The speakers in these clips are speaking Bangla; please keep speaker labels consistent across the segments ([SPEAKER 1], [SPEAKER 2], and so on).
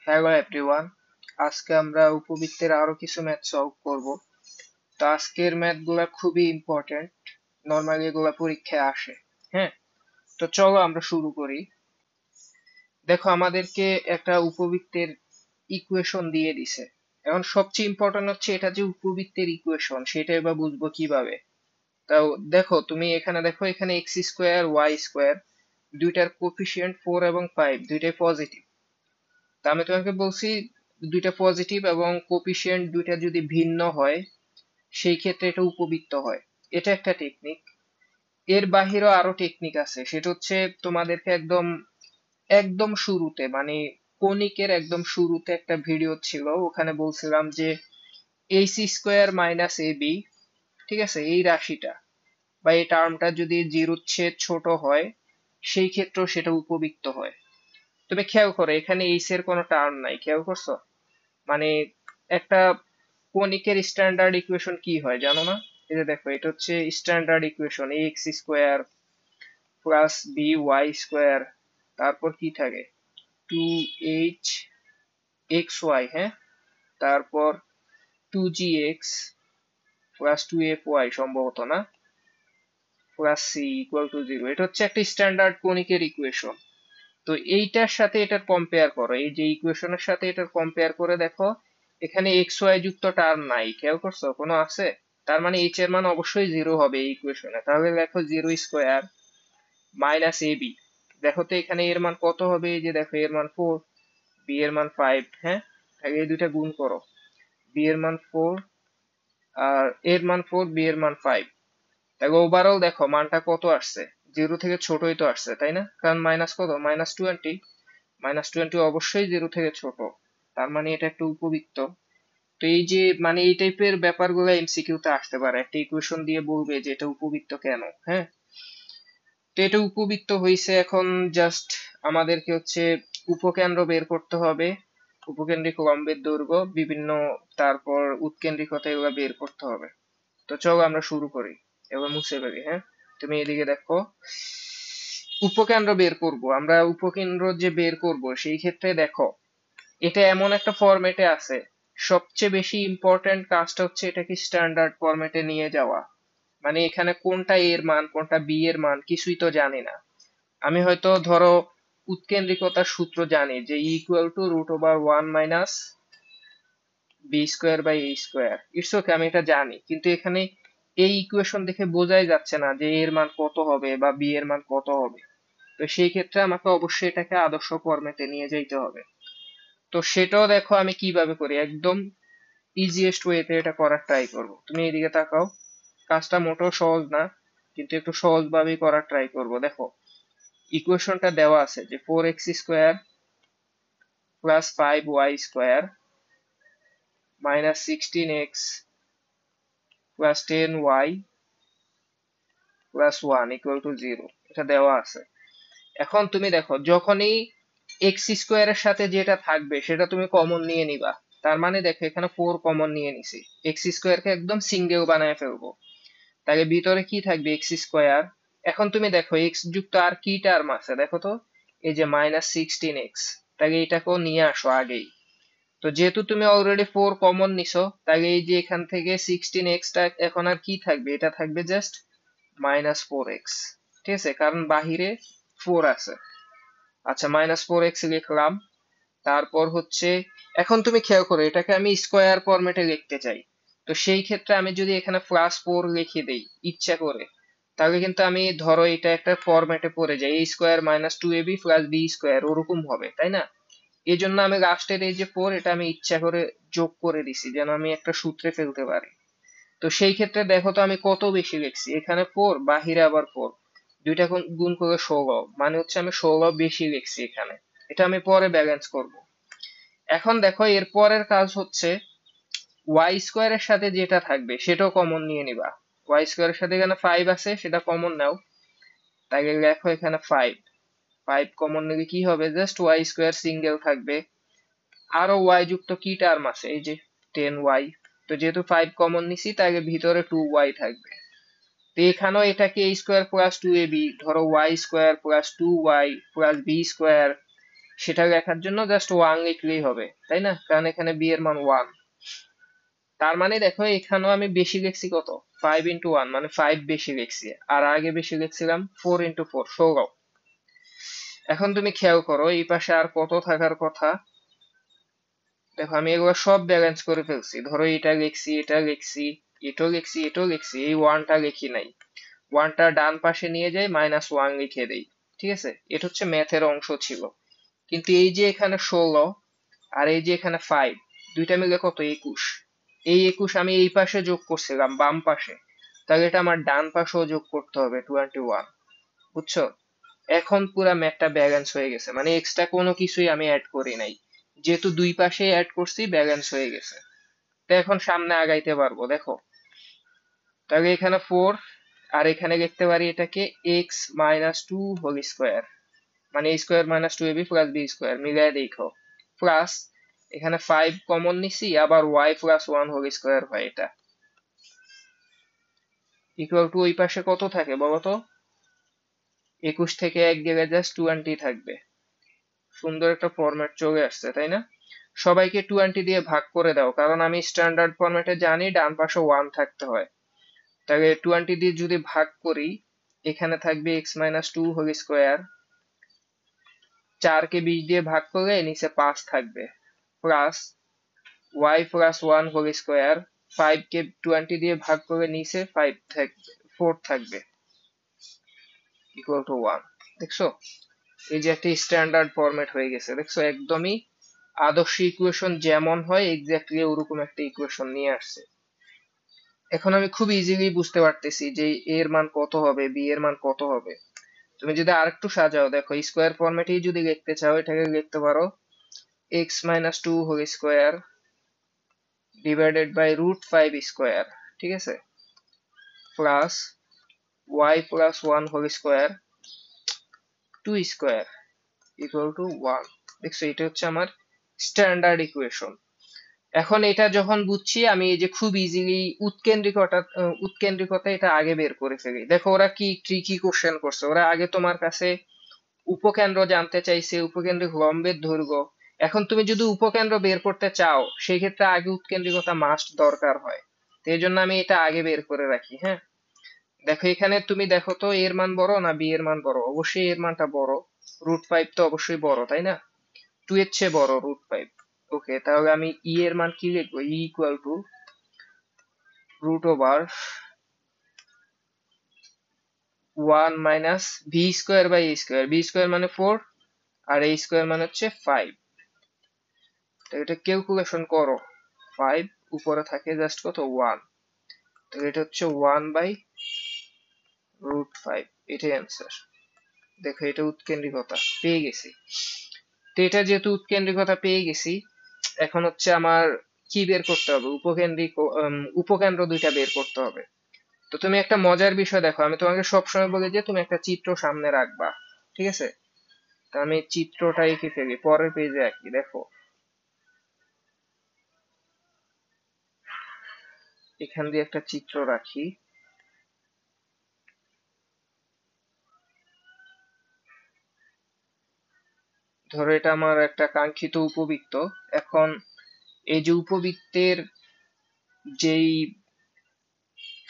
[SPEAKER 1] হ্যালো এভরিওয়ান, আজকে আমরা উপবৃত্তের আরো কিছু ম্যাথ সলভ করব। তো আজকের ম্যাথ গুলা খুবই ইম্পর্টেন্ট, নর্মালি এগুলা পরীক্ষায় আসে। হ্যাঁ, তো চলো আমরা শুরু করি। দেখো, আমাদেরকে একটা উপবৃত্তের ইকুয়েশন দিয়ে দিছে। এখন সবচেয়ে ইম্পর্টেন্ট হচ্ছে এটা যে উপবৃত্তের ইকুয়েশন, সেটা এবার বুঝবো কিভাবে। তাও দেখো, তুমি এখানে দেখো, এখানে এক্স স্কোয়ার ওয়াই স্কোয়ার দুইটার কোফিশিয়েন্ট 4 এবং 5 দুইটাই পজিটিভ। তা আমি তোমাকে বলছি, দুইটা পজিটিভ এবং কোপিশিয়েন্ট দুইটা যদি ভিন্ন হয় সেই ক্ষেত্রে এটা উপবৃত্ত হয়। এটা একটা টেকনিক। এর বাহিরেও আরো টেকনিক আছে, সেটা হচ্ছে তোমাদেরকে একদম একদম শুরুতে, মানে কনিকের একদম শুরুতে একটা ভিডিও ছিল, ওখানে বলছিলাম যে AC স্কোয়ার মাইনাস AB, ঠিক আছে, এই রাশিটা বা এই টার্মটা যদি জিরোর চেয়ে ছোট হয় সেই ক্ষেত্রেও সেটা উপবৃত্ত হয়। তুমি খেয়াল করো, এখানে এইচ এর কোনো টার্ম নাই, খেয়াল করছো? মানে একটা কনিকের স্ট্যান্ডার্ড ইকুয়েশন কি হয় জানো না? এই যে দেখো, এটা হচ্ছে standard equation, x square plus b y square, তারপর কি থাকে, 2h এক্স ওয়াই, হ্যাঁ, তারপর 2gx প্লাস 2fy সম্ভবত, না, plus c equal to zero. এটা হচ্ছে একটা স্ট্যান্ডার্ড কনিকের ইকুয়েশন। তো এইটার সাথে এটার কম্পেয়ার করো, এই যে ইকুয়েশনের সাথে এটার কম্পেয়ার করে দেখো, এখানে এক্স ওয়াই যুক্ত টার্ম নাই, খেয়াল করছো কোনো আছে? তার মানে এইচ এর মান অবশ্যই জিরো হবে এই ইকুয়েশনে। তাহলে দেখো, zero square minus A B, দেখো তো এখানে এর মান কত হবে? এই যে দেখো, এর মান 4, বি এর মান 5, হ্যাঁ, তাহলে এই দুইটা গুণ করো, বি এর মান 4 আর এর মান 4, বি এর মান 5। তাহলে ওভারঅল দেখো মানটা কত আসছে, জিরো থেকে ছোটই তো আসছে, তাই না? কারণ মাইনাস কত, -20, -20 অবশ্যই জিরো থেকে ছোট, তার মানে এটা একটা উপবৃত্ত। তো এই যে মানে এই টাইপের ব্যাপারগুলো এমসিকিউ তে আসতে পারে, একটা ইকুয়েশন দিয়ে বলবে যে এটা উপবৃত্ত কেন। হ্যাঁ, তো এটা উপবৃত্ত হয়েছে, এখন জাস্ট আমাদেরকে হচ্ছে উপকেন্দ্র বের করতে হবে, উপকেন্দ্রিক লম্বের দৈর্ঘ্য বিভিন্ন, তারপর উৎকেন্দ্রিকতা, এগুলো বের করতে হবে। তো চলো আমরা শুরু করি, এবার মুছে ফেলি। হ্যাঁ, তুমি এদিকে দেখো, উপকেন্দ্র বের করব আমরা, উপকেন্দ্র যে বের করব সেই ক্ষেত্রে দেখো, এটা এমন একটা ফরম্যাটে আছে, সবচেয়ে বেশি ইম্পর্ট্যান্ট কাজটা হচ্ছে এটাকে স্ট্যান্ডার্ড ফরম্যাটে নিয়ে যাওয়া। মানে এখানে কোনটা এর মান কোনটা বি এর মান কিছুই তো জানি না। আমি হয়তো ধরো উৎকেন্দ্রিকতার সূত্র জানি যে equal to √1 - b² / a², it's okay, আমি এটা জানি, কিন্তু এখানে এই ইকুয়েশন দেখে বোঝাই যাচ্ছে না যে এর মান কত হবে বা বি এর মান কত হবে। তো সেই ক্ষেত্রে আমাকে অবশ্যই এটাকে আদর্শ ফরম্যাটে নিয়ে যাইতে হবে। তো সেটাও দেখো আমি কিভাবে করি, একদম ইজিয়েস্ট ওয়েতে এটা করার ট্রাই করব। তুমি এদিকে তাকাও, কাজটা মোটেও সহজ না, কিন্তু একটু সহজভাবেই করার ট্রাই করব। দেখো, ইকুয়েশনটা দেওয়া আছে যে 4x² plus 5y² minus 16x plus 10y plus 1 equal to 0, এটা দেওয়া আছে। এখন তুমি দেখো, যখনই এক্স স্কোয়ারের সাথে যেটা থাকবে সেটা তুমি কমন নিয়ে নিবা। তার মানে দেখো, এখানে 4 কমন নিয়ে নিছি, এক্স স্কোয়ারকে একদম সিঙ্গেল বানায় ফেলবো। তাহলে ভিতরে কি থাকবে, এক্স স্কোয়ার। এখন তুমি দেখো, এক্স যুক্ত আর কি টার্ম আছে দেখো তো, এই যে -16x, তাহলে এটাকেও নিয়ে আসো আগেই। তো যেহেতু তুমি অলরেডি 4 কমন নিছো, তাহলে এই যে এখান থেকে 16x টা এখন আর কি থাকবে, এটা থাকবে জাস্ট -4x, ঠিক আছে, কারণ বাহিরে 4 আছে। আচ্ছা, -4x লিখলাম। তারপর হচ্ছে, এখন তুমি খেয়াল করো, এটাকে আমি স্কোয়ার ফরম্যাটে লিখতে চাই। তো সেই ক্ষেত্রে আমি যদি এখানে +4 লিখে দেই ইচ্ছা করে, তাহলে কিন্তু আমি ধরো এটা একটা ফরম্যাটে পড়ে যাই, a² - 2ab প্লাস b² ওরকম হবে, তাই না? এই জন্য আমি লাস্টের এই যে 4, এটা আমি ইচ্ছা করে যোগ করে দিছি যেন আমি একটা সূত্রে ফেলতে পারি। তো সেই ক্ষেত্রে দেখো তো আমি কত বেশি লিখছি, এখানে 4, বাহিরে আবার 4, দুইটা গুণ করে 16, মানে হচ্ছে আমি 16 বেশি লিখছি এখানে। এটা আমি পরে ব্যালেন্স করব। এখন দেখো, এর পরের কাজ হচ্ছে ওয়াই স্কোয়ারের সাথে যেটা থাকবে সেটাও কমন নিয়ে নিবা। ওয়াই স্কোয়ারের সাথে এখানে 5 আছে, সেটা কমন নাও। তাই দেখো, এখানে 5 কমন নিলে কি হবে, জাস্ট ওয়াই স্কোয়ার সিঙ্গেল থাকবে। আরো ওয়াই যুক্ত কি টার্ম আছে, এই যে 10y। তো যেহেতু 5 কমন নিছি, তাই ভিতরে 2y থাকবে। তো এখানেও এটাকে a² + 2ab, ধরো y² + 2y + b², সেটা লেখার জন্য জাস্ট ওয়ান লিখলেই হবে, তাই না? কারণ এখানে বি এর মান ওয়ান। তার মানে দেখো এখানেও আমি বেশি লিখছি কত, 5 into 1, মানে 5 বেশি লিখছি। আর আগে বেশি লিখছিলাম 4 into 4, 16। এখন তুমি খেয়াল করো এই পাশে আর কত থাকার কথা। দেখো আমি এগুলো সব ব্যালেন্স করে ফেলছি। ধরো এটা লিখছি, এটা লিখছি, এটাও লিখছি, এটাও লিখছি, এই ওয়ানটা লিখি নাই। ওয়ানটা ডান পাশে নিয়ে যাই, -1 লিখে দেই। ঠিক আছে, এটা হচ্ছে ম্যাথের অংশ ছিল। কিন্তু এই যে এখানে 16 আর এই যে এখানে 5, দুইটা মিলে কত, 21। এই 21 আমি এই পাশে যোগ করছিলাম বাম পাশে, তাহলে এটা আমার ডান পাশেও যোগ করতে হবে 21। বুঝছো? এখন পুরা ম্যাথটা ব্যালেন্স হয়ে গেছে, মানে এক্সট্রা কোনো কিছুই আমি অ্যাড করি নাই। যেহেতু দুই পাশে অ্যাড করছি, ব্যালেন্স হয়ে গেছে। তো এখন সামনে আগাইতে পারবো। দেখো তাহলে এখানে 4, আর এখানে লিখতে পারি এটাকে x-2 হোল স্কোয়ার, মানে a square minus 2ab plus b square, মিলাই দেখো। প্লাস এখানে 5 কমন নিছি, আবার y+1 হোল স্কোয়ার হয় এটা। ইকুয়াল টু ওই পাশে কত থাকে বলতো? 21 থেকে 1 গেলে জাস্ট 20 থাকবে। সুন্দর একটা ফরম্যাট চলে আসছে, তাই না? সবাইকে 20 দিয়ে ভাগ করে দাও, কারণ আমি স্ট্যান্ডার্ড ফরম্যাটে জানি ডান পাশে 1 থাকতে হয়। তাহলে 20 দিয়ে যদি ভাগ করি, এখানে থাকবে x-2 হোল স্কোয়ার। 4 কে 20 দিয়ে ভাগ করলে নিচে 5 থাকবে, প্লাস y+1 হোল স্কোয়ার। 5 কে 20 দিয়ে ভাগ করলে নিচে 5 থাকবে, 4 থাকবে, ইকুয়াল টু 1। দেখছো, এই যে একটা স্ট্যান্ডার্ড ফরম্যাট হয়ে গেছে। দেখছো, একদমই আদর্শ ইকুয়েশন যেমন হয় এক্স্যাক্টলি ওরকম একটা ইকুয়েশন নিয়ে আসছে। এখন আমি খুব ইজিলি বুঝতে পারতেছি যে এ এর মান কত হবে, বি এর মান কত হবে। তুমি যদি আরেকটু সাজাও, দেখো স্কোয়ার ফরম্যাটেই যদি লিখতে চাও, এটাকে লিখতে পারো x-2 whole square divided by √5 square, ঠিক আছে, plus y+1 whole square 2 square equal to 1। দেখছো, এটা হচ্ছে আমার স্ট্যান্ডার্ড ইকুয়েশন। এখন এটা যখন বুঝছি, আমি এই যে খুব ইজিলি উৎকেন্দ্রিকতা এটা আগে বের করে ফেলি। দেখো ওরা কি ট্রিকি কোশ্চেন করছে, ওরা আগে তোমার কাছে উপকেন্দ্র জানতে চাইছে, উপকেন্দ্রিক লম্বের দৈর্ঘ্য। এখন তুমি যদি উপকেন্দ্র বের করতে চাও, সেই ক্ষেত্রে আগে উৎকেন্দ্রিকতা মাস্ট দরকার হয়। তো এই জন্য আমি এটা আগে বের করে রাখি। হ্যাঁ, দেখো এখানে তুমি দেখো তো এর মান বড় না বি এর মান বড়? অবশ্যই এর মানটা বড়। √5 তো অবশ্যই বড়, তাই না? 2 এর চেয়ে বড় √5। ওকে, তাহলে আমি ই এর মান কি লিখবো? E equal to √1 - v² by a²। b² মানে 4, আর a² মানে হচ্ছে 5। তো এটা ক্যালকুলেশন করো। 5 উপরে থাকে জাস্ট কত, 1। তো এটা হচ্ছে 1/√5, এটাই অ্যান্সার। দেখো এটা উৎকেন্দ্রিকতা পেয়ে গেছি। তো এটা যেহেতু উৎকেন্দ্রিকতা পেয়ে গেছি, এখন হচ্ছে আমার কি বের করতে হবে? উপকেন্দ্র দুইটা বের করতে হবে। তো তুমি একটা মজার বিষয় দেখো, আমি তোমাকে সবসময় বলি যে তুমি একটা চিত্র সামনে রাখবা, ঠিক আছে? তো আমি চিত্রটা এঁকে ফেলি, পরের পেজে আঁকি। দেখো এখান দিয়ে একটা চিত্র রাখি। ধরো এটা আমার একটা কাঙ্ক্ষিত উপবৃত্ত। এখন এই যে উপবৃত্তের যেই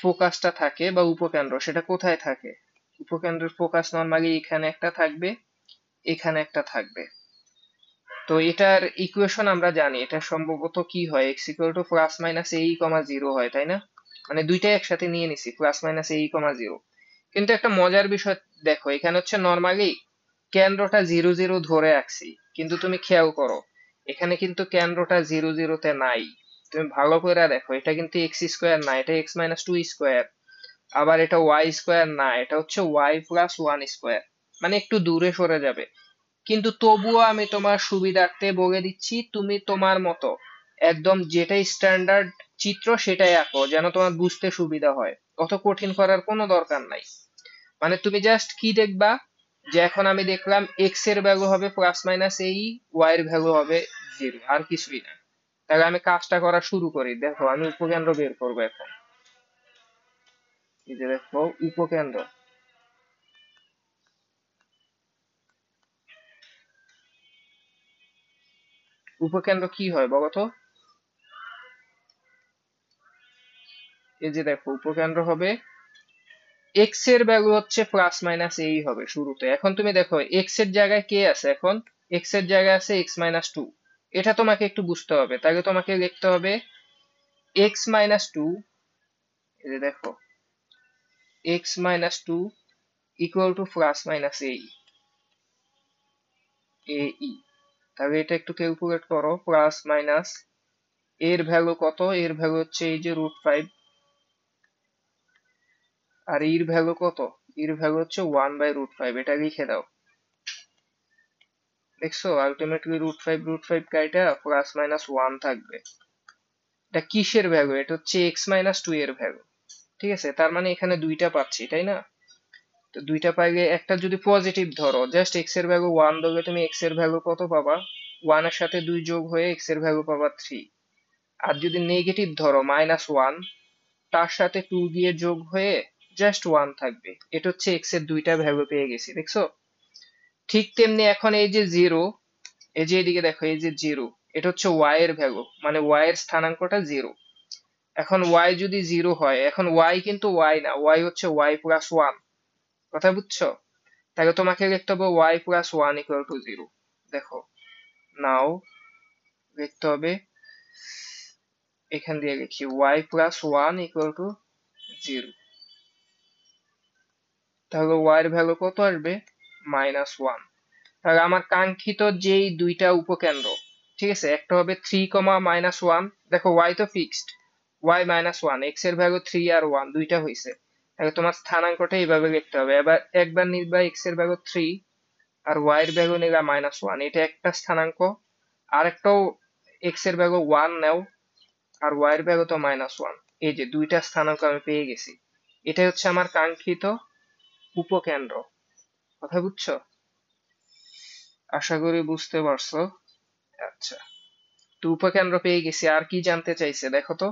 [SPEAKER 1] ফোকাসটা থাকে বা উপকেন্দ্র, সেটা কোথায় থাকে? উপকেন্দ্রের ফোকাস নর্মালি এখানে একটা থাকবে, এখানে একটা থাকবে। তো এটার ইকুয়েশন আমরা জানি, এটা সম্ভবত কি হয়, এক্স ইকুয়াল টু +-ae, 0 হয়, তাই না? মানে দুইটাই একসাথে নিয়ে নিছি, +-ae, 0। কিন্তু একটা মজার বিষয় দেখো, এখানে হচ্ছে নর্মালি কেন্দ্রটা 0 0 ধরে রাখছি, কিন্তু তুমি খেয়াল করো এখানে কিন্তু কেন্দ্রটা 0 0 তে নাই। তুমি ভালো করে দেখো, এটা কিন্তু x² না, এটা x-2 স্কোয়ার। আবার এটা y² না, এটা হচ্ছে y+1 স্কোয়ার, মানে একটু দূরে সরে যাবে। কিন্তু তবুও আমি তোমার সুবিধার্থে বলে দিচ্ছি, তুমি তোমার মতো একদম যেটাই স্ট্যান্ডার্ড চিত্র সেটাই আঁকো, যেন তোমার বুঝতে সুবিধা হয়। অত কঠিন করার কোনো দরকার নাই। মানে তুমি জাস্ট কি দেখবা, যে এখন আমি দেখলাম এক্স এর ভ্যালু হবে +-ae, ওয়াই এর ভ্যালু হবে 0, আর কিছুই না। তাহলে আমি কাজটা করা শুরু করি। দেখো আমি উপকেন্দ্র বের করবো এখন। এই যে দেখো উপকেন্দ্র। উপকেন্দ্র কি হয় বলতো? এই যে দেখো উপকেন্দ্র হবে এক্স এর ভ্যালু হচ্ছে প্লাস মাইনাস এই হবে শুরুতে। এখন তুমি দেখো এক্স এর জায়গায় কে আছে, এখন এক্স এর জায়গায় আছে এক্স মাইনাস টু। এটা তোমাকে একটু বুঝতে হবে, তাহলে তোমাকে লিখতে হবে এক্স মাইনাস টু, এই যে দেখো x minus two equal to plus minus এই এই। তাহলে এটা একটু ক্যালকুলেট করো, প্লাস মাইনাস এর ভ্যালু কত, এর ভ্যালু হচ্ছে এই যে √5, আর এর ভ্যালু কত, এর ভ্যালু হচ্ছে 1/√5, এটা লিখে দাও। দেখছো আলটিমেটলি √5 কাইটা প্লাস মাইনাস 1 থাকবে। এটা কিসের ভ্যালু? এটা হচ্ছে এক্স মাইনাস টু এর ভ্যালু। ঠিক আছে, তার মানে এখানে দুইটা পাচ্ছি তাই না? তো দুইটা পাইলে একটা যদি পজিটিভ ধরো, জাস্ট এক্স এর ভ্যালু 1 ধরলে তুমি এক্স এর ভ্যালু কত পাবা, 1 এর সাথে 2 যোগ হয়ে এক্স এর ভ্যালু পাবা 3। আর যদি নেগেটিভ ধরো -1, তার সাথে 2 দিয়ে যোগ হয়ে জাস্ট 1 থাকবে। এটা হচ্ছে এক্স এর দুইটা ভ্যালু পেয়ে গেছি, দেখছো? ঠিক তেমনি এখন এই যে জিরো, এই যে এদিকে দেখো এই যে জিরো, এটা হচ্ছে ওয়াই এর ভ্যালু, মানে ওয়াই এর স্থানাঙ্কটা জিরো। এখন ওয়াই যদি জিরো হয়, এখন ওয়াই কিন্তু ওয়াই না, ওয়াই হচ্ছে ওয়াই প্লাস ওয়ান। কথা বুঝছো? তাহলে তোমাকে লিখতে হবে y plus one equal to zero. দেখো নাও লিখতে হবে, এখান দিয়ে লিখি y plus one equal to zero. তাহলে ওয়াই এর ভ্যালু কত আসবে? -1। তাহলে আমার কাঙ্ক্ষিত যেই দুইটা উপকেন্দ্র, ঠিক আছে, একটা হবে 3, -1। দেখো ওয়াই তো ফিক্সড, ওয়াই -1, এক্স এর ভ্যালু 3 আর 1 দুইটা হয়েছে। তাহলে তোমার স্থানাঙ্কটা এইভাবে লিখতে হবে, এবার একবার নিবা এক্স এর ভ্যালু 3 আর ওয়াই এর ভ্যালু নিলা -1, এটা একটা স্থানাঙ্ক। আর একটাও এক্স এর ভ্যালু 1 নাও আর ওয়াই এর ভ্যালু তো -1। এই যে দুইটা স্থানাঙ্ক আমি পেয়ে গেছি, এটাই হচ্ছে আমার কাঙ্ক্ষিত উপকেন্দ্র। কথা বুঝছো? আশা করি বুঝতে পারছো। আচ্ছা, তো উপকেন্দ্র পেয়ে গেছি, আর কি জানতে চাইছে দেখো তো।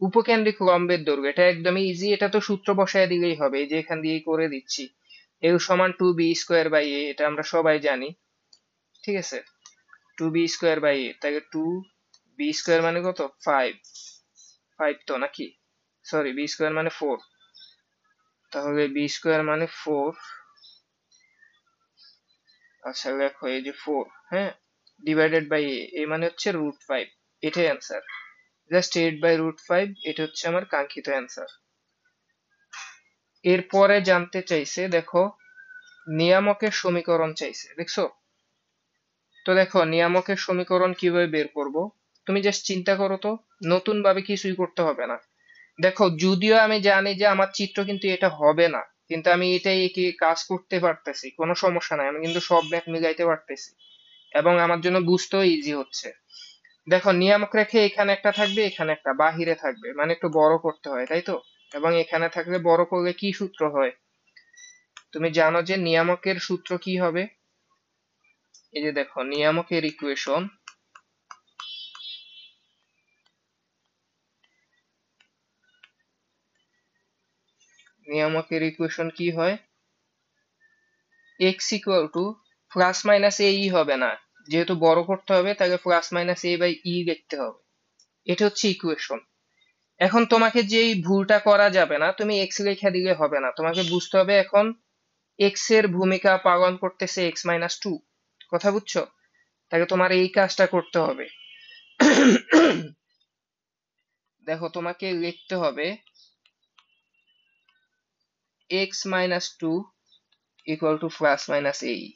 [SPEAKER 1] উপকেন্দ্রিক লম্বের দৈর্ঘ্য, এটা একদমই ইজি, এটা তো সূত্র বসায় দিলেই হবে, এই যে এখান দিয়ে করে দিচ্ছি। এ সমান 2b² এটা আমরা সবাই জানি। ঠিক আছে, 2b² তাই 2b² মানে কত? 5, 5 তো নাকি, সরি b² মানে 4, তাহলে b² মানে 4। আচ্ছা দেখো এই যে 4, হ্যাঁ, ডিভাইডেড বাই এ মানে হচ্ছে √5, এটাই অ্যান্সার। জাস্ট 8/√5, এটা হচ্ছে আমার কাঙ্ক্ষিত অ্যান্সার। এরপরে জানতে চাইছে দেখো নিয়ামকের সমীকরণ চাইছে, দেখছো? তো দেখো নিয়ামকের সমীকরণ কিভাবে বের করব, তুমি জাস্ট চিন্তা করো তো, নতুন ভাবে কিছুই করতে হবে না। দেখো যদিও আমি জানি যে আমার চিত্র কিন্তু এটা হবে না, কিন্তু আমি এটাই একে কাজ করতে পারতেছি, কোনো সমস্যা নাই, আমি কিন্তু সব ম্যাথ মিলাইতে পারতেছি এবং আমার জন্য বুঝতেও ইজি হচ্ছে। দেখো নিয়ামক রেখে এখানে একটা থাকবে, এখানে একটা বাহিরে থাকবে, মানে একটু বড় করতে হয় তাই তো। এবং এখানে থাকলে বড় করলে কি সূত্র হয়? তুমি জানো যে নিয়ামকের সূত্র কি হবে? এই যে দেখো নিয়ামকের ইকুয়েশন, নিয়ামকের ইকুয়েশন কি হয়? X equal to plus minus এই হবে না, যেহেতু বড় করতে হবে তাহলে প্লাস মাইনাস a/e লিখতে হবে। এটা হচ্ছে ইকুয়েশন। এখন তোমাকে যেই ভুলটা করা যাবে না, তুমি এক্স লেখা দিলে হবে না, তোমাকে বুঝতে হবে এখন এক্স এর ভূমিকা পালন করতেছে x-2। কথা বুঝছো? তাহলে তোমার এই কাজটা করতে হবে। দেখো তোমাকে লিখতে হবে x-2 equal to plus minus a/e।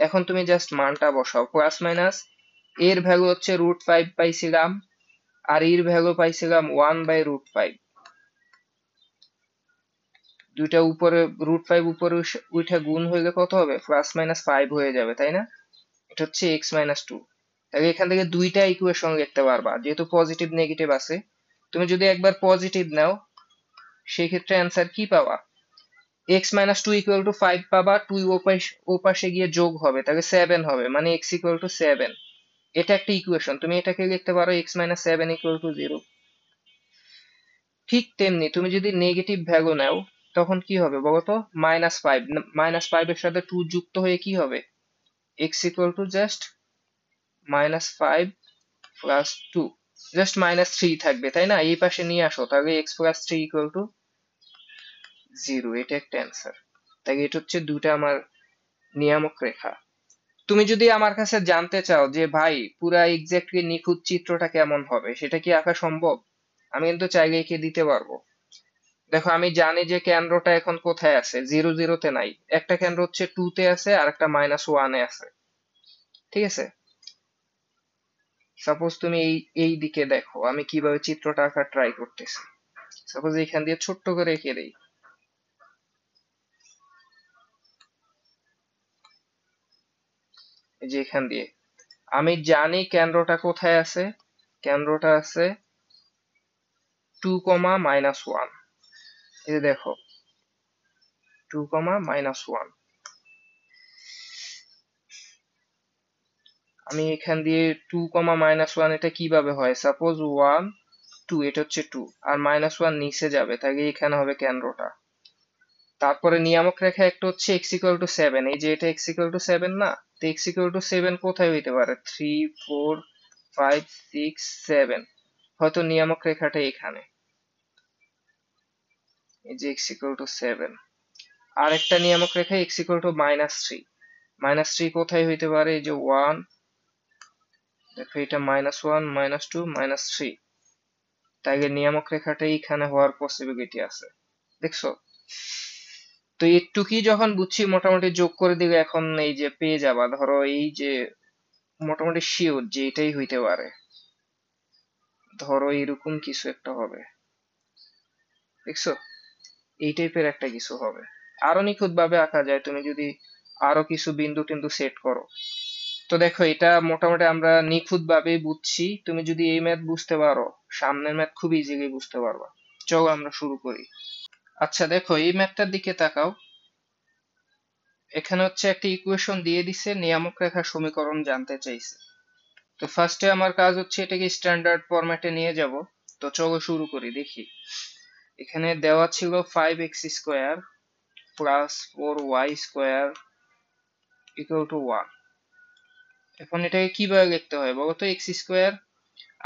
[SPEAKER 1] এখন তুমি জাস্ট মানটা বসাও, প্লাস মাইনাস এর ভ্যালু হচ্ছে √5 পাইছিলাম, আর এর ভ্যালু পাইছিলাম 1/√5। দুইটা উপরে √5 উপরে উঠে গুণ হইলে কত হবে? +-5 হয়ে যাবে তাই না? এটা হচ্ছে x-2। তাহলে এখান থেকে দুইটা ইকুয়েশন লিখতে পারবা, যেহেতু পজিটিভ নেগেটিভ আছে। তুমি যদি একবার পজিটিভ নাও, সেই ক্ষেত্রে অ্যান্সার কি পাবা? x-2 ইকুয়াল টু 5 পাবা, 2 ও পাশে গিয়ে যোগ হবে, তাহলে 7 হবে, মানে x ইকুয়াল টু 7। এটা একটা ইকুয়েশন, তুমি এটাকে লিখতে পারো x-7 ইকুয়াল টু 0। ঠিক তেমনি তুমি যদি নেগেটিভ ভ্যালু নাও, তখন কি হবে বলতো? -5, -5 এর সাথে 2 যুক্ত হয়ে কি হবে? x equal to just -5 plus 2, just -3 থাকবে তাই না? এই পাশে নিয়ে আসো, তাহলে x প্লাস 3 ইকুয়াল টু 0। এটা একটা অ্যান্সার। তাই এটা হচ্ছে দুটা আমার নিয়ামক রেখা। তুমি যদি আমার কাছে জানতে চাও যে ভাই পুরা এক্স্যাক্টলি নিখুঁত চিত্রটা কেমন হবে, সেটা কি আঁকা সম্ভব? আমি কিন্তু চাইলে এঁকে দিতে পারবো। দেখো আমি জানি যে কেন্দ্রটা এখন কোথায় আছে, 0 0 তে নাই, একটা কেন্দ্র হচ্ছে 2 তে আছে আর একটা -1 এ আছে, ঠিক আছে? সাপোজ তুমি এই দিকে দেখো আমি কিভাবে চিত্রটা আঁকার ট্রাই করতেছি। সাপোজ এখান দিয়ে ছোট্ট করে এঁকে দেই, এই যে এখান দিয়ে। আমি জানি কেন্দ্রটা কোথায় আছে, কেন্দ্রটা আছে 2, -1। এই যে দেখো 2, -1। আমি এখান দিয়ে 2, -1 এটা কিভাবে হয়? সাপোজ 1 2, এটা হচ্ছে 2 আর -1 নিচে যাবে, তাহলে এখানে হবে কেন্দ্রটা। তারপরে নিয়ামক রেখা একটা হচ্ছে x=7, এই যে এটা x=7 না? তো x=7 কোথায় হইতে পারে? 3 4 5 6 7, হয়তো নিয়ামক রেখাটা এখানে, এই যে x=7। আর একটা নিয়ামক রেখা x=-3, -3 কোথায় হইতে পারে? এই যে 1, দেখো এটা -1 -2 -3, তাইলে নিয়ামক রেখাটা এখানে হওয়ার পসিবিলিটি আছে, দেখছো? তো একটু যখন বুঝছি মোটামুটি যোগ করে দিলে এখন এই যে পেয়ে যাবা, ধরো এই যে মোটামুটি শিওর যে এটাই হইতে পারে, ধরো এরকম কিছু একটা হবে, দেখছো? এই টাইপের একটা কিছু হবে। আরো নিখুঁত ভাবে আঁকা যায় তুমি যদি আরো কিছু বিন্দু টিন্দু সেট করো। তো দেখো এটা মোটামুটি আমরা নিখুঁত ভাবে বুঝছি, তুমি যদি এই ম্যাথ বুঝতে পারো সামনের ম্যাথ খুব ইজিলি বুঝতে পারবা। চলো আমরা শুরু করি। আচ্ছা দেখো এই ম্যাথটার দিকে তাকাও। এখানে হচ্ছে একটা ইকুয়েশন দিয়ে দিছে, নিয়ামক রেখার সমীকরণ জানতে চাইছে। তো ফার্স্টে আমার কাজ হচ্ছে এটাকে স্ট্যান্ডার্ড ফরম্যাটে নিয়ে যাব। তো চলো শুরু করি, দেখি। এখানে দেওয়া ছিল 5x² plus 4y² equal to 1। এখন এটাকে কিভাবে লিখতে হয় বলো তো? x²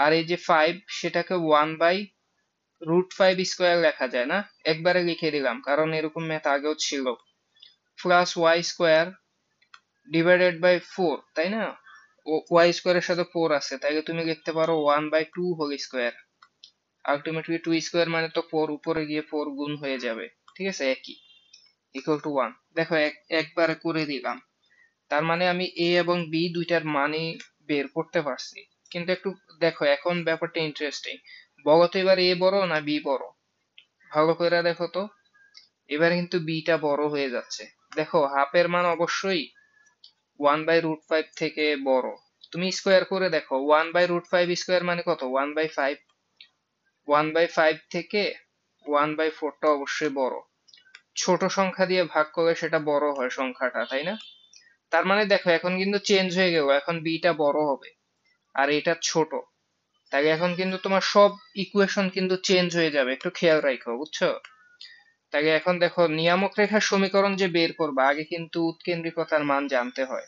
[SPEAKER 1] আর এই যে 5 সেটাকে 1/√5² লেখা যায় না? একবারে লিখে দিলাম কারণ এরকম ম্যাথ আগেও ছিল। প্লাস y² ডিভাইডেড বাই 4, তাই না? ও y² এর সাথে 4 আছে, তাইলে তুমি লিখতে পারো 1/2² আলটিমেটলি 2² মানে তো 4, উপরে গিয়ে 4 গুণ হয়ে যাবে, ঠিক আছে? একই, ইকুয়াল টু 1। দেখো একবারে করে দিলাম, তার মানে আমি এ এবং বি দুইটার মানই বের করতে পারছি। কিন্তু একটু দেখো এখন ব্যাপারটা ইন্টারেস্টিং, বলো তো এবার এ বড় না বি বড়? ভালো করে দেখো তো, এবার কিন্তু বিটা বড় হয়ে যাচ্ছে। দেখো হাফের মান অবশ্যই 1/√5 থেকে বড়। তুমি স্কোয়ার করে দেখো, 1/√5² মানে কত? 1/5। 1/5 থেকে 1/4 টা অবশ্যই বড়। ছোট সংখ্যা দিয়ে ভাগ করলে সেটা বড় হয় সংখ্যাটা, তাই না? তার মানে দেখো এখন কিন্তু চেঞ্জ হয়ে গেল, এখন বিটা বড় হবে আর এটা ছোট। তাই এখন কিন্তু তোমার সব ইকুয়েশন কিন্তু চেঞ্জ হয়ে যাবে, একটু খেয়াল রাখো, বুঝছো? তাই এখন দেখো নিয়ামক রেখার সমীকরণ যে বের করবা, আগে কিন্তু উৎকেন্দ্রিকতার মান জানতে হয়।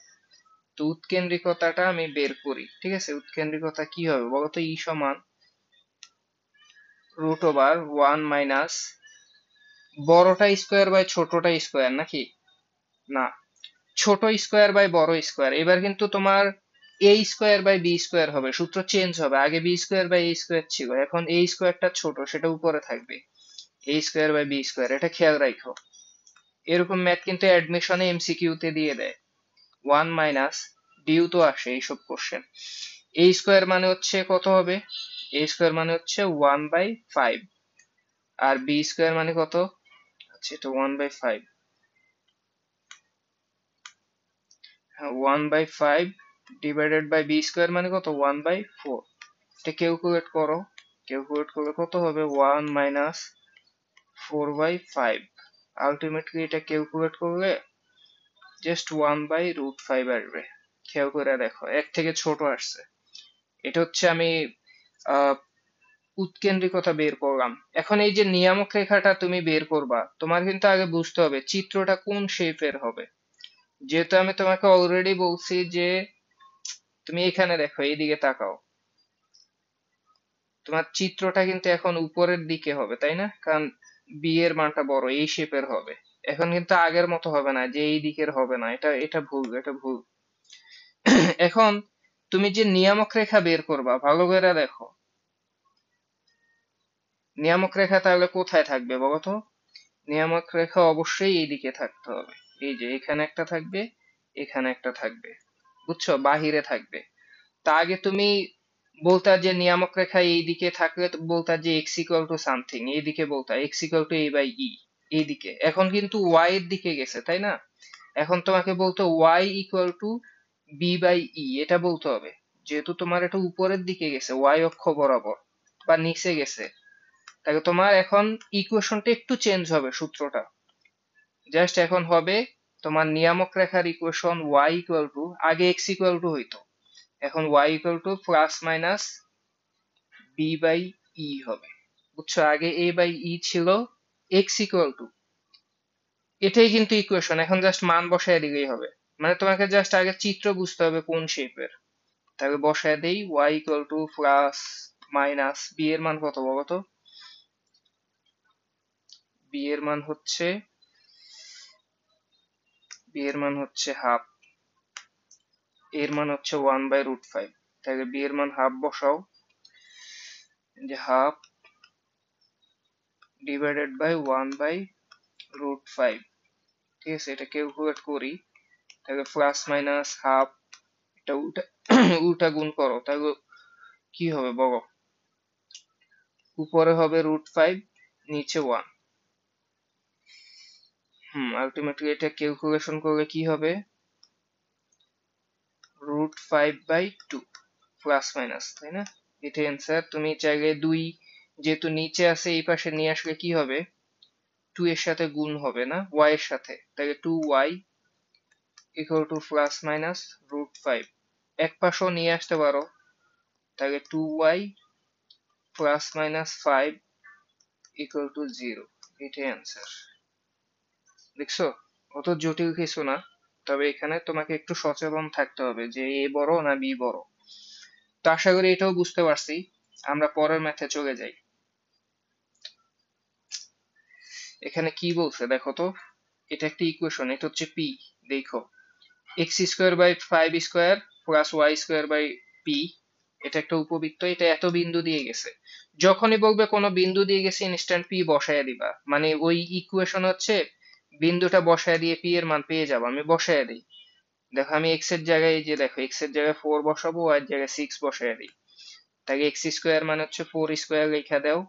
[SPEAKER 1] তো উৎকেন্দ্রিকতাটা আমি বের করি, ঠিক আছে? উৎকেন্দ্রিকতা কি হবে বলতো? ই সমান √1 মাইনাস বড়টা স্কোয়ার বাই ছোটটা স্কোয়ার, নাকি? না, ছোট স্কোয়ার বাই বড় স্কোয়ার। এবার কিন্তু তোমার a² বাই b² হবে, সূত্র চেঞ্জ হবে। আগে b² বাই a² ছিল, এখন a²টা ছোট, সেটা উপরে থাকবে, a² বাই b²। এটা খেয়াল রাখো, এরকম ম্যাথ কিন্তু অ্যাডমিশনে এমসিকিউ তে দিয়ে দেয়। 1 মাইনাস ডিউ তো আসে এইসব কোশ্চেন। a² মানে হচ্ছে কত হবে? a² মানে হচ্ছে 1/5 আর b² মানে কত? আচ্ছা এটা 1/5, হ্যাঁ 1/5 ডিভাইডেড বাই b² মানে কত? 1/4। এটা ক্যালকুলেট করো, ক্যালকুলেট করলে কত হবে? 1 মাইনাস 4/5। আলটিমেটলি এটা ক্যালকুলেট করলে জাস্ট 1/√5 আসবে। খেয়াল করে দেখো, এক থেকে ছোট আসছে। এটা হচ্ছে আমি আহ উৎকেন্দ্রিকতা বের করলাম। এখন এই যে নিয়ামক রেখাটা তুমি বের করবা, তোমার কিন্তু আগে বুঝতে হবে চিত্রটা কোন শেপের হবে। যেহেতু আমি তোমাকে অলরেডি বলছি যে তুমি এখানে দেখো, এইদিকে তাকাও, তোমার চিত্রটা কিন্তু এখন উপরের দিকে হবে, তাই না? কারণ বি এর মানটা বড়, এই শেপের হবে। এখন কিন্তু আগের মতো হবে না যে এই দিকের হবে না, এটা এটা ভুল, এটা ভুল। এখন তুমি যে নিয়ামক রেখা বের করবা, ভালো করে দেখো, নিয়ামক রেখা তাহলে কোথায় থাকবে বলো তো? নিয়ামক রেখা অবশ্যই এইদিকে থাকতে হবে। এই যে এখানে একটা থাকবে, এখানে একটা থাকবে, বুঝছো, বাহিরে থাকবে। তা আগে তুমি বলতা যে নিয়ামক রেখা এইদিকে থাকলে তো বলতা যে এক্স ইকুয়াল টু সামথিং, এইদিকে বলতা x equal to a by e, এইদিকে। এখন কিন্তু ওয়াই এর দিকে গেছে, তাই না? এখন তোমাকে বলতো y equal to b by e, এটা বলতে হবে। যেহেতু তোমার এটা উপরের দিকে গেছে, ওয়াই অক্ষ বরাবর বা নিচে গেছে, তাহলে তোমার এখন ইকুয়েশনটা একটু চেঞ্জ হবে, সূত্রটা জাস্ট এখন হবে তোমার নিয়ামক রেখার ইকুয়েশন ওয়াই ইকুয়াল টু, আগে এক্স ইকুয়াল টু হইতো, এখন y equal to plus minus b by e হবে, বুঝছো? আগে এ বাই ই ছিল, এক্স ইকুয়াল টু, এটাই কিন্তু ইকুয়েশন, এখন জাস্ট মান বসায় দিলেই হবে। মানে তোমাকে জাস্ট আগে চিত্র বুঝতে হবে কোন শেপের। তাহলে বসায় দেই y equal to plus minus b এর মান কত বলো তো? বি এর মান হচ্ছে, বি এর মান হচ্ছে হাফ, এর মান হচ্ছে 1/√5। তাহলে বি এর মান হাফ বসাও, যে হাফ ডিভাইডেড বাই 1/√5। ঠিক আছে, এটা ক্যালকুলেট করি। তাহলে প্লাস মাইনাস হাফ, এটা উল্টা উল্টা গুণ করো, তাহলে কি হবে বলো? উপরে হবে √5, নিচে 1। আলটিমেটলি এটা ক্যালকুলেশন করলে কি হবে? √5/2 প্লাস মাইনাস, তাই না? এটা অ্যান্সার। তুমি চাইলে 2, যেহেতু নিচে আছে এই পাশে নিয়ে আসলে কি হবে? 2 এর সাথে গুণ হবে না, y এর সাথে, তাহলে 2y equal to plus minus √5। এক পাশেও নিয়ে আসতে পারো, তাহলে 2y plus minus 5 equal to 0। এটাই অ্যান্সার। দেখছো, অত জটিল কিছু না, তবে এখানে তোমাকে একটু সচেতন থাকতে হবে যে এ বড় না বি বড়। তো আশা করি এটাও বুঝতে পারছি। আমরা পরের ম্যাথে চলে যাই। এখানে কি বলছে দেখো তো, এটা একটা ইকুয়েশন, এটা হচ্ছে পি। দেখো, x square by 5 square plus y square by p, এটা একটা উপবৃত্ত, এটা এত বিন্দু দিয়ে গেছে। যখনই বলবে কোনো বিন্দু দিয়ে গেছে ইনস্ট্যান্ট পি বসায় দিবা, মানে ওই ইকুয়েশন হচ্ছে বিন্দুটা বসায় দিয়ে পি এর মান পেয়ে যাবো। আমি বসায় দিই, দেখো আমি এক্স এর জায়গায়, এই যে দেখো এক্স এর জায়গায় 4 বসাবো, ওয়াই এর জায়গায় 6 বসায় দিই। তাকে এক্স স্কোয়ার মানে হচ্ছে 4 স্কোয়ার লেখা দাও,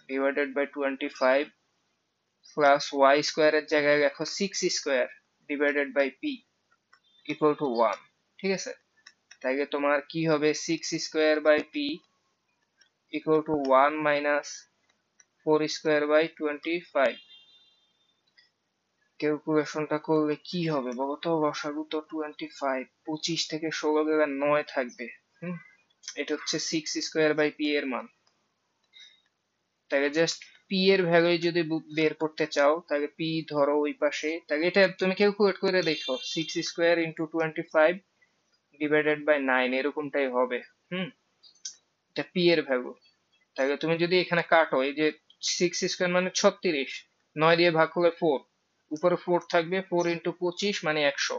[SPEAKER 1] ডিভাইডেড বাই 25, প্লাস ওয়াই স্কোয়ারের জায়গায় লেখো 6 square divided by p equal to 1। ঠিক আছে, তাইলে তোমার কি হবে? 6 square by p equal to 1 minus 4 square by 25। ক্যালকুলেশনটা করলে কি হবে বলো তো? লসাগু তো 25, 25 থেকে 16 গেলে 9 থাকবে। হুম, এটা হচ্ছে 6 স্কোয়ার বাই পি এর মান। তাহলে জাস্ট পি এর ভ্যালু যদি বের করতে চাও, তাহলে পি ধরো ওই পাশে, তাহলে এটা তুমি ক্যালকুলেট করে দেখো, 6 স্কোয়ার ইন্টু 25 ডিভাইডেড বাই 9, এরকমটাই হবে। হুম, এটা পি এর ভ্যালু। তাহলে তুমি যদি এখানে কাটো, এই যে 6 স্কোয়ার মানে 36, 9 দিয়ে ভাগ করলে 4, উপরে 4 থাকবে, 4 ইন্টু 25 মানে 100।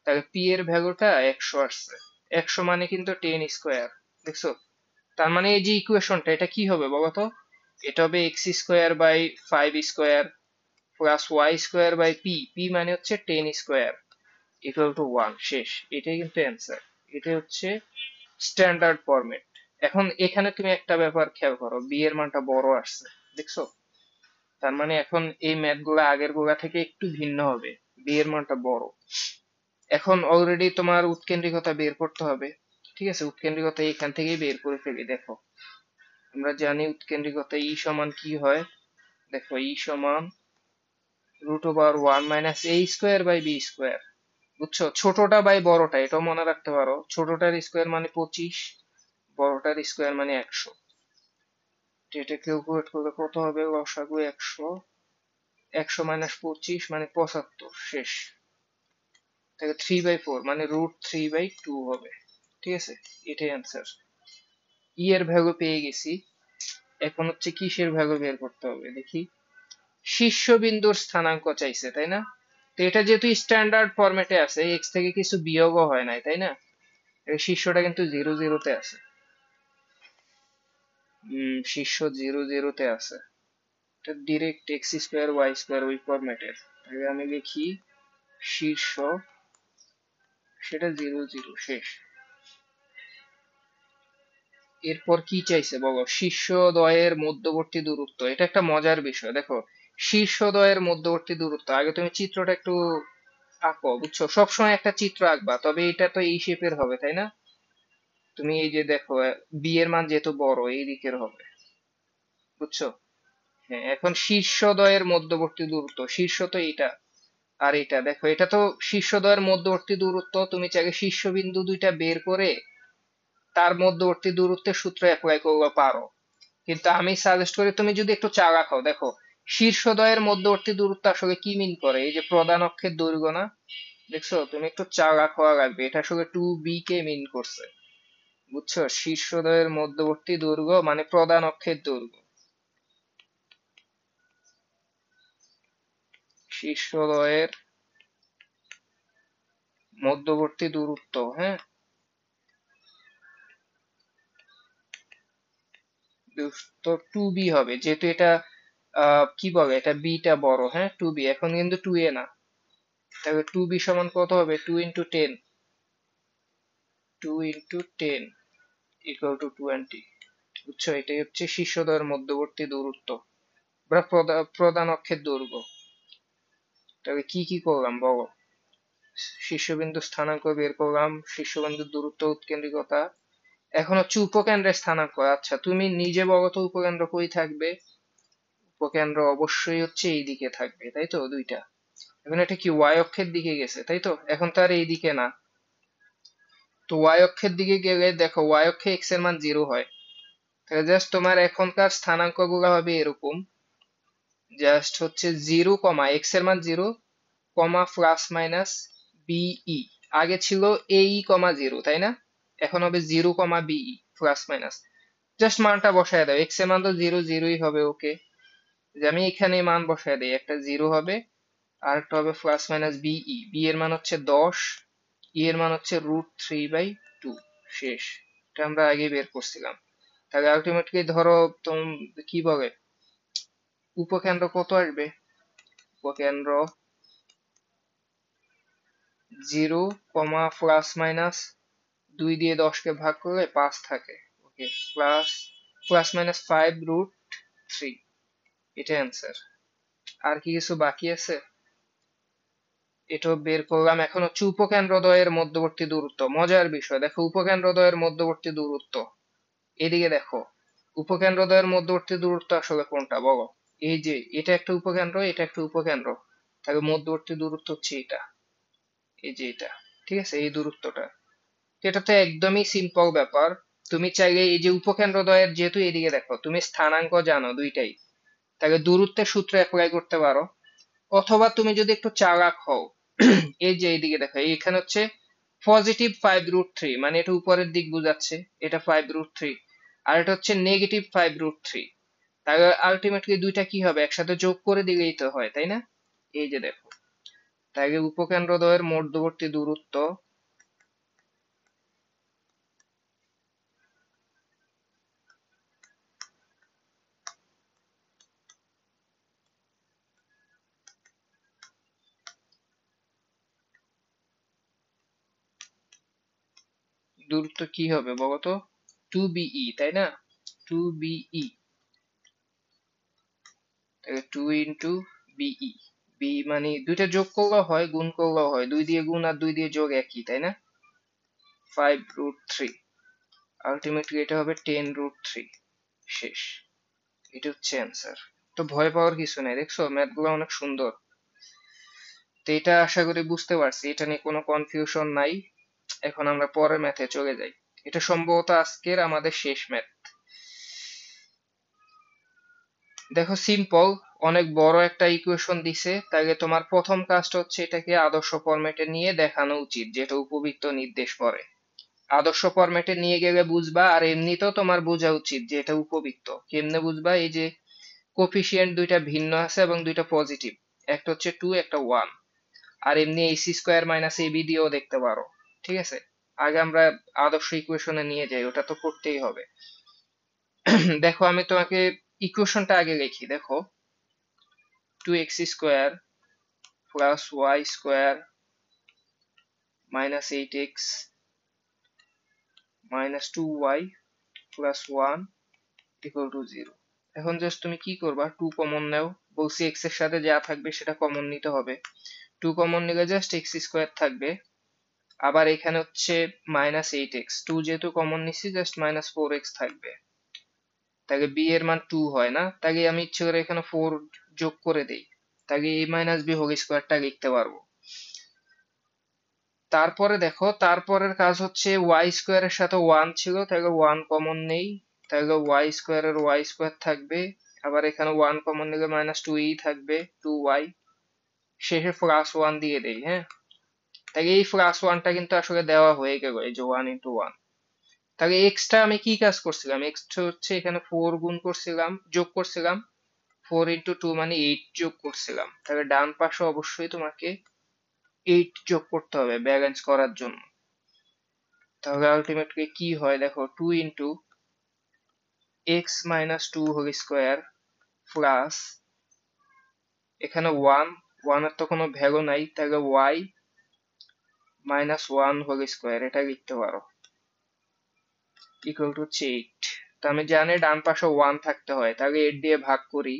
[SPEAKER 1] তাহলে পি এর ভ্যালুটা 100 আসছে। 100 মানে কিন্তু 10 স্কোয়ার। দেখছো, তার মানে এই যে ইকুয়েশনটা, এটা কি হবে বলতো? এটা হবে x square by 5 square plus y square by p, p মানে হচ্ছে 10 স্কোয়ার ইকুয়াল টু 1। শেষ, এটাই কিন্তু অ্যান্সার। এটা হচ্ছে স্ট্যান্ডার্ড ফরম্যাট। এখন এখানে তুমি একটা ব্যাপার খেয়াল করো, বি এর মানটা বড় আসছে, দেখছো? তার মানে এখন এই ম্যাথ গুলা আগের গুলা থেকে একটু ভিন্ন হবে, বি এর মানটা বড়। এখন অলরেডি তোমার উৎকেন্দ্রিকতা বের করতে হবে। ঠিক আছে, উৎকেন্দ্রিকতা এখান থেকেই বের করে ফেলি। দেখো, আমরা জানি উৎকেন্দ্রিকতা ই সমান কি হয়। দেখো, ই সমান √1 minus a square by b square. বুঝছো, ছোটটা বাই বড়টা, এটাও মনে রাখতে পারো। ছোটটার স্কোয়ার মানে 25, বড়টার স্কোয়ার মানে 100। এটা ক্যালকুলেট করলে কত হবে? লসাগু 100, 100 মাইনাস 25 মানে 75। শেষ। তাহলে 3/4 মানে √3/2 হবে। ঠিক আছে, এটাই অ্যান্সার। ই এর ভ্যালু পেয়ে গেছি, এখন হচ্ছে কিসের ভ্যালু বের করতে হবে দেখি। শীর্ষবিন্দুর স্থানাঙ্ক চাইছে তাই না? তো এটা যেহেতু স্ট্যান্ডার্ড ফরম্যাটে আছে, এক্স থেকে কিছু বিয়োগও হয় নাই তাই না, এই শীর্ষটা কিন্তু 0 0 তে আছে। শীর্ষ 0 0 তে আছে, এটা direct x square y square ওই ফরম্যাটের। তাহলে আমি লিখি শীর্ষ, সেটা 0 0 শেষ। এরপর কি চাইছে বলো, শীর্ষদ্বয়ের মধ্যবর্তী দূরত্ব। এটা একটা মজার বিষয়, দেখো শীর্ষদ্বয়ের মধ্যবর্তী দূরত্ব, আগে তুমি চিত্রটা একটু আঁকো, বুঝছো, সবসময় একটা চিত্র আঁকবা, তবে এটা তো এই শেপের হবে তাই না। তুমি এই যে দেখো, বি এর মান যেহেতু বড় এই দিকের হবে, বুঝছো। হ্যাঁ, এখন শীর্ষদ্বয়ের মধ্যবর্তী দূরত্ব, শীর্ষ তো এইটা, আর এটা দেখো, এটা তো শীর্ষদ্বয়ের মধ্যবর্তী দূরত্ব, তুমি চাইলে শীর্ষবিন্দু দুইটা বের করে তার মধ্যবর্তী দূরত্বের সূত্র অ্যাপ্লাই করতে পারো, কিন্তু আমি সাজেস্ট করি তুমি যদি একটু চালাক হও, দেখো শীর্ষদ্বয়ের মধ্যবর্তী দূরত্ব আসলে কি মিন করে, এই যে প্রধান অক্ষের দৈর্ঘ্য না, দেখছো, তুমি একটু চালাক হওয়া লাগবে, এটা আসলে 2b কে মিন করছে, বুঝছো, শীর্ষদ্বয়ের মধ্যবর্তী দৈর্ঘ্য মানে প্রধান অক্ষের দৈর্ঘ্য, শীর্ষদ্বয়ের মধ্যবর্তী দূরত্ব, হ্যাঁ, তো 2b হবে, যেহেতু এটা কি বলে, এটা বিটা বড়, হ্যাঁ 2b, এখন কিন্তু 2a না, তাহলে 2b সমান কত হবে, 2 × 10, 2 × 10 ইকুয়াল টু 20, বুঝছো, এটাই হচ্ছে শীর্ষদ্বয়ের মধ্যবর্তী দূরত্ব বা প্রধান অক্ষের দৈর্ঘ্য। তবে কি কি করলাম বলো, শীর্ষবিন্দু স্থানাঙ্ক বের করলাম, শীর্ষবিন্দুর দূরত্ব, উৎকেন্দ্রিকতা, এখন হচ্ছে উপকেন্দ্রের স্থানাঙ্ক। আচ্ছা তুমি নিজে বলো তো উপকেন্দ্র কই থাকবে, উপকেন্দ্র অবশ্যই হচ্ছে এই দিকে থাকবে তাই তো, দুইটা, এখন এটা কি ওয়াই অক্ষের দিকে গেছে তাই তো, এখন তো আর এই দিকে না, তো ওয়াই অক্ষের দিকে গেলে দেখো ওয়াই অক্ষে এক্স এর মান 0 হয়, তাহলে জাস্ট তোমার এখনকার স্থানাঙ্ক গুলো হবে এরকম, জাস্ট হচ্ছে 0, এক্স এর মান 0, প্লাস মাইনাস বিই, আগে ছিল এই, 0 তাই না, এখন হবে 0, বিই প্লাস মাইনাস, জাস্ট মানটা বসায় দাও, এক্স এর মান তো 0 0ই হবে, ওকে, যে আমি এখানে মান বসায় দিই, একটা 0 হবে আর একটা হবে প্লাস মাইনাস বিই, বি এর মান হচ্ছে 10, ই এর মান হচ্ছে √3/2, শেষ। এটা আমরা আগে বের করছিলাম, তাহলে আলটিমেটলি ধরো তুমি কি বলে, উপকেন্দ্র কত আসবে, উপকেন্দ্র 0, প্লাস মাইনাস 2 দিয়ে 10কে ভাগ করলে 5 থাকে, ওকে, প্লাস প্লাস মাইনাস 5√3, এটা অ্যান্সার। আর কি কিছু বাকি আছে, এটাও বের করলাম। এখন হচ্ছে উপকেন্দ্রদ্বয়ের মধ্যবর্তী দূরত্ব, মজার বিষয়, দেখো উপকেন্দ্রদ্বয়ের মধ্যবর্তী দূরত্ব, এদিকে দেখো, উপকেন্দ্রদ্বয়ের মধ্যবর্তী দূরত্ব আসলে কোনটা বলো, এই যে এটা একটা উপকেন্দ্র, এটা একটা উপকেন্দ্র, তাহলে মধ্যবর্তী দূরত্ব হচ্ছে এটা, এই যে এটা, ঠিক আছে, এই দূরত্বটা, এটা তো একদমই সিম্পল ব্যাপার। তুমি চাইলে এই যে উপকেন্দ্রদ্বয়ের, যেহেতু এদিকে দেখো তুমি স্থানাঙ্ক জানো দুইটাই, তাহলে দূরত্বের সূত্র অ্যাপ্লাই করতে পারো, অথবা তুমি যদি একটু চালাক হও, এই যে এইদিকে দেখো, এখানে হচ্ছে +5√3, মানে এটা উপরের দিক বোঝাচ্ছে, এটা 5√3, আর এটা হচ্ছে -5√3, তাহলে আলটিমেটলি দুইটা কি হবে, একসাথে যোগ করে দিলেই তো হয় তাই না, এই যে দেখো, তাহলে উপকেন্দ্রদ্বয়ের মধ্যবর্তী দূরত্ব, দূরত্ব কি হবে বলতো, 2BE তাই না, 2BE, তাহলে 2 × BE, বি মানে দুইটা যোগ করলেও হয়, গুণ করলেও হয়, 2 দিয়ে গুণ আর 2 দিয়ে যোগ একই তাই না, 5√3, আলটিমেটলি এটা হবে 10√3, শেষ। এটা হচ্ছে অ্যান্সার। তো ভয় পাওয়ার কিছু নাই, দেখছো ম্যাথ গুলো অনেক সুন্দর। তো এটা আশা করি বুঝতে পারছি, এটা নিয়ে কোনো কনফিউশন নাই। এখন আমরা পরের ম্যাথে চলে যাই, এটা সম্ভবত আজকের আমাদের শেষ ম্যাথ। দেখো সিম্পল, অনেক বড় একটা ইকুয়েশন দিছে, তাহলে তোমার প্রথম কাজটা হচ্ছে এটাকে আদর্শ ফরম্যাটে নিয়ে দেখানো উচিত, যেটা উপবৃত্ত নির্দেশ করে। আদর্শ ফরম্যাটে নিয়ে গেলে বুঝবা, আর এমনিতেও তোমার বোঝা উচিত যে এটা উপবৃত্ত। কেমনে বুঝবা? এই যে কোফিশিয়েন্ট দুইটা ভিন্ন আছে এবং দুইটা পজিটিভ, একটা হচ্ছে 2 একটা 1। আর এমনি AC স্কোয়ার মাইনাস AB দিয়েও দেখতে পারো। ঠিক আছে, আগে আমরা আদর্শ ইকুয়েশনে নিয়ে যাই, ওটা তো করতেই হবে। দেখো আমি তোমাকে ইকুয়েশনটা আগে লিখি, দেখো 2x square plus y square minus 8x minus 2y plus 1 equal to 0। এখন জাস্ট তুমি কি করবা, 2 কমন নাও। বলছি x এর সাথে যা থাকবে সেটা কমন নিতে হবে। 2 কমন নিলে জাস্ট x স্কোয়ার থাকবে। আবার এখানে হচ্ছে মাইনাস 8x, 2 যেহেতু কমন নিচ্ছি জাস্ট মাইনাস 4x থাকবে। তাহলে b এর মান 2 হয় না, তাহলে আমি ইচ্ছে করে এখানে 4 যোগ করে দেই, তাহলে a মাইনাস b হোল স্কোয়ারটা লিখতে পারবো। তারপরে দেখো, তারপরের কাজ হচ্ছে y স্কোয়ারের সাথে 1 ছিল, তাহলে 1 কমন নেই, তাহলে y স্কোয়ারের y স্কোয়ার থাকবে। আবার এখানে 1 কমন নিলে মাইনাস 2e থাকবে, 2y। শেষে প্লাস 1 দিয়ে দেই, হ্যাঁ। তাহলে এই প্লাস 1টা কিন্তু আসলে দেওয়া হয়ে গেল, এই যে 1 ইন্টু 1। তাহলে এক্সটা আমি কি কাজ করছিলাম, এক্সটা হচ্ছে এখানে 4 গুণ করছিলাম, যোগ করছিলাম। 4 ইন্টু 2 মানে 8 যোগ করছিলাম। তাহলে ডান পাশে অবশ্যই তোমাকে 8 যোগ করতে হবে ব্যালেন্স করার জন্য। তাহলে আলটিমেটলি কি হয় দেখো, 2 into x minus 2 whole square plus এখানে 1, 1 এর তো কোনো ভ্যালু নাই, তাহলে y মাইনাস 1 হোল স্কোয়ার এটা লিখতে পারো, ইকুয়াল টু হচ্ছে 8। তো আমি জানি ডান পাশে 1 থাকতে হয়, তাহলে 8 দিয়ে ভাগ করি,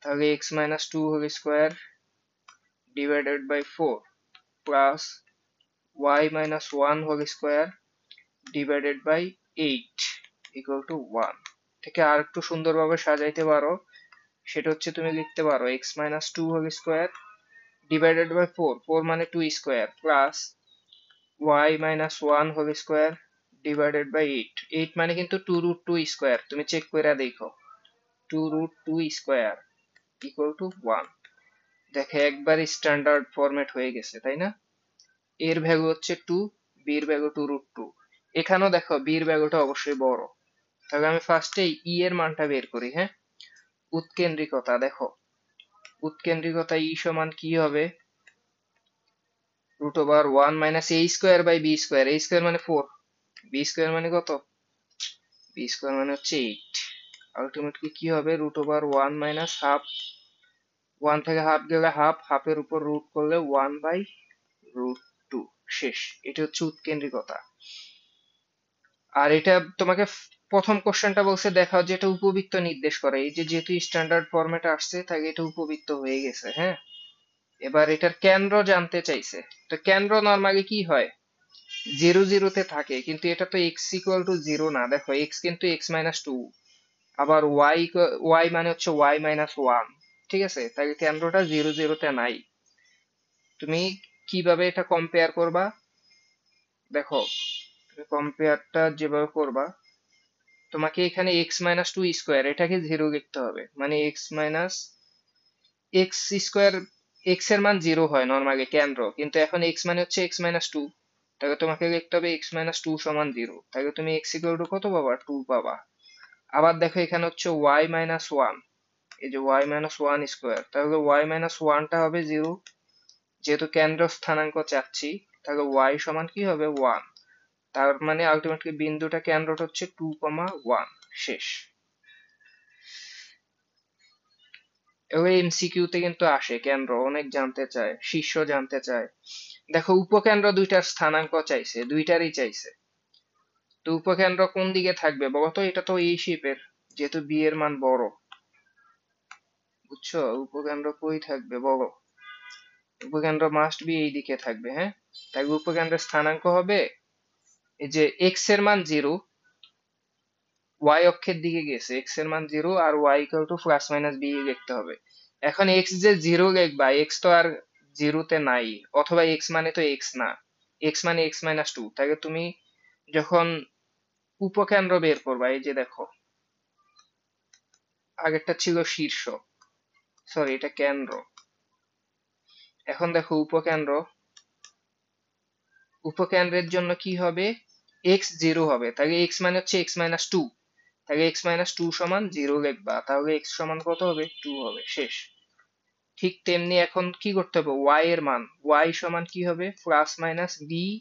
[SPEAKER 1] তাহলে x minus 2 whole square divided by 4 plus y minus 1 whole square divided by 8 equal to 1। থেকে আর একটু সুন্দরভাবে সাজাইতে পারো, সেটা হচ্ছে তুমি লিখতে পারো x minus 2 whole square divided by 4, 4 মানে 2 square plus y minus 1 whole square divided by 8, 8 মানে কিন্তু 2 রুট 2 স্কোয়ার, তুমি চেক করে দেখো, 2 রুট 2 স্কোয়ার ইকুয়াল টু 1। দেখে একবার স্ট্যান্ডার্ড ফরম্যাট হয়ে গেছে, তাই না? এর ভ্যালু হচ্ছে 2, বি এর ভ্যালু 2 রুট 2। এখানেও দেখো বি এর ভ্যালুটা অবশ্যই বড়। তাহলে আমি ফার্স্টে ই এর মানটা বের করি, হ্যাঁ। উৎকেন্দ্রিকতা দেখো, উৎকেন্দ্রিকতা ই সমান কি হবে, root over 1 minus a square by b square. a square মানে 4, বি স্কোয়ার মানে কত, বি স্কোয়ার মানে হচ্ছে 8। আলটিমেটলি কি হবে, রুট ওভার 1 মাইনাস হাফ, 1 থেকে হাফ গেলে হাফ, হাফের উপর রুট করলে 1 বাই রুট 2। শেষ। এটা হচ্ছে উৎকেন্দ্রিকতা। আর এটা তোমাকে প্রথম কোশ্চেনটা বলছে দেখাও যে এটা উপবৃত্ত নির্দেশ করে, এই যে যেহেতু স্ট্যান্ডার্ড ফরম্যাট আসছে তাই এটা উপবৃত্ত হয়ে গেছে, হ্যাঁ। এবার এটার কেন্দ্র জানতে চাইছে। তো কেন্দ্র নরমালি কি হয়, 0 0 তে থাকে, কিন্তু এটা তো x ইকুয়াল টু 0 না। দেখো x কিন্তু x মাইনাস 2, আবার y মানে হচ্ছে y মাইনাস 1। ঠিক আছে, তাই কেন্দ্রটা 0 0 তে নাই। তুমি কিভাবে এটা কম্পেয়ার করবা, দেখো তুমি কম্পেয়ারটা যেভাবে করবা, তোমাকে এখানে x মাইনাস 2 স্কোয়ার এটাকে 0 লিখতে হবে, মানে x minus x square, x এর মান 0 হয় নর্মালি কেন্দ্র, কিন্তু এখন x মানে হচ্ছে x মাইনাস 2, তাহলে তোমাকে লিখতে হবে x মাইনাস 2 সমান 0। তাহলে তুমি x ইকুয়াল টু কত পাবা, 2 পাবা। আবার দেখো এখানে হচ্ছে y মাইনাস 1, এই যে y মাইনাস 1 স্কোয়ার, তাহলে y মাইনাস 1টা হবে 0, যেহেতু কেন্দ্র স্থানাঙ্ক চাচ্ছি, তাহলে y সমান কি হবে 1। তার মানে আলটিমেটলি বিন্দুটা কেন্দ্রটা হচ্ছে 2, 1। শেষ। এগুলো এমসিকিউ তে কিন্তু আসে, কেন্দ্র অনেক জানতে চায়, শীর্ষ জানতে চায়। দেখো উপকেন্দ্র দুইটার স্থানাঙ্ক চাইছে, দুইটারই চাইছে। তো উপকেন্দ্র কোন দিকে থাকবে বলতো, এটা তো এই শেপের, যেহেতু বি এর মান বড়, বুঝছো? উপকেন্দ্র কই থাকবে বলো, উপকেন্দ্র মাস্ট বি এই দিকে থাকবে, হ্যাঁ। তাই উপকেন্দ্রের স্থানাঙ্ক হবে এই যে এক্স এর মান 0, ওয়াই অক্ষের দিকে গেছে, এক্স এর মান 0 আর y equal to plus minus b লিখতে হবে। এখন এক্স যে 0 লিখবা, এক্স তো আর 0 তে নাই, অথবা এক্স মানে তো এক্স না, এক্স মানে এক্স মাইনাস 2। তাকে তুমি যখন উপকেন্দ্র বের করবা, এই যে দেখো আগেরটা ছিল শীর্ষ, সরি এটা কেন্দ্র, এখন দেখো উপকেন্দ্র, উপকেন্দ্রের জন্য কি হবে, এক্স জিরো হবে, তাহলে এক্স মানে হচ্ছে এক্স মাইনাস টু, তাহলে এক্স মাইনাস টু সমান জিরো লিখবা, তাহলে এক্স সমান কত হবে, টু হবে, শেষ। ঠিক তেমনি এখন কি করতে হবে, ওয়াই এর মান, ওয়াই সমান কি হবে, প্লাস মাইনাস বিই,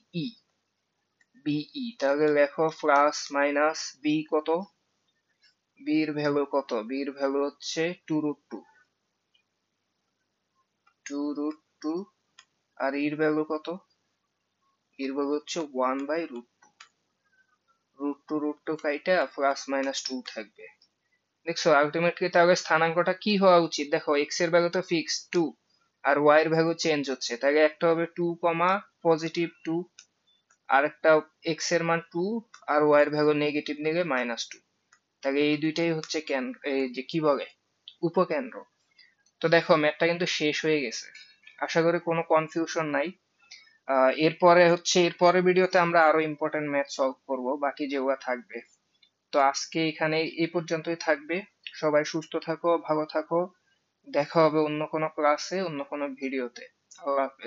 [SPEAKER 1] বিই, তাহলে লেখো প্লাস মাইনাস বি কত, বির ভ্যালু কত, বির ভ্যালু হচ্ছে two root two, two root two, আর ইর ভ্যালু কত, ইর ভ্যালু হচ্ছে one by root, root two কাইটা প্লাস মাইনাস টু থাকবে। দেখছো আলটিমেটলি তাহলে স্থানাঙ্কটা কি হওয়া উচিত, দেখো এক্স এর ভ্যালু তো ফিক্স টু, আর ওয়াই এর ভ্যালু চেঞ্জ হচ্ছে, তাহলে একটা হবে টু কমা পজিটিভ টু, আর একটা এক্স এর মান টু, আর ওয়াই এর ভ্যালু নেগেটিভ নিলে মাইনাস টু, তাহলে এই দুইটাই হচ্ছে কেন্দ্র, এই যে কি বলে উপকেন্দ্র। তো দেখো ম্যাথটা কিন্তু শেষ হয়ে গেছে, আশা করি কোনো কনফিউশন নাই। এরপরে হচ্ছে এরপরের ভিডিওতে আমরা আরো ইম্পর্টেন্ট ম্যাথ সলভ করব, বাকি যেগুলো থাকবে। তো আজকে এখানে এই পর্যন্তই থাকবে, সবাই সুস্থ থাকো, ভালো থাকো, দেখা হবে অন্য কোনো ক্লাসে, অন্য কোনো ভিডিওতে। আল্লাহ হাফেজ।